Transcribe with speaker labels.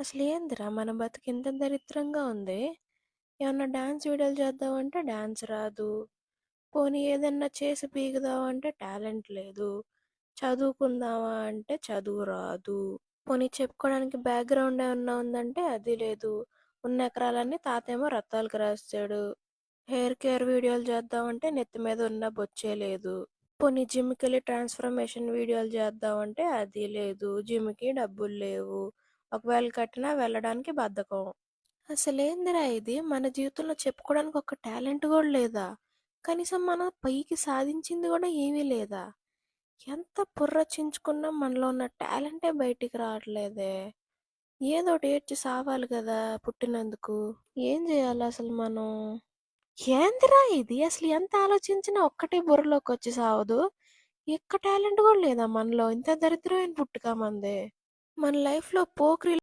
Speaker 1: అసలేందిరా మన బతుకింత దరిద్రంగా ఉంది. ఏమన్నా డాన్స్ వీడియోలు చేద్దామంటే డాన్స్ రాదు. పోనీ ఏదన్నా చేసి పీకుదామంటే టాలెంట్ లేదు. చదువుకుందామా అంటే చదువు రాదు. పోనీ చెప్పుకోవడానికి బ్యాక్గ్రౌండ్ ఏమన్నా ఉందంటే అది లేదు. ఉన్న ఎకరాలన్నీ తాతేమో రత్తాలకు రాసాడు. హెయిర్ కేర్ వీడియోలు చేద్దామంటే నెత్తి మీద ఉన్న బొచ్చే లేదు. పోనీ జిమ్కి వెళ్ళి ట్రాన్స్ఫర్మేషన్ వీడియోలు చేద్దామంటే అది లేదు. జిమ్కి డబ్బులు లేవు. ఒకవేళ కట్టినా వెళ్ళడానికి బద్ధకం. అసలేందిరా ఇది? మన జీవితంలో చెప్పుకోవడానికి ఒక టాలెంట్ కూడా లేదా? కనీసం మనం పైకి సాధించింది కూడా ఏమీ లేదా? ఎంత బుర్ర చించుకున్నా మనలో ఉన్న టాలెంటే బయటికి రావట్లేదే. ఏదోటి ఏడ్చి సావాలి కదా పుట్టినందుకు. ఏం చేయాలి అసలు మనం? ఏందిరా ఇది? అసలు ఎంత ఆలోచించినా ఒక్కటే బుర్రలోకి వచ్చి సావదు. ఎక్క టాలెంట్ కూడా లేదా మనలో? ఇంత దరిద్రమైన పుట్టుక మంది. మన లైఫ్లో పోక్రి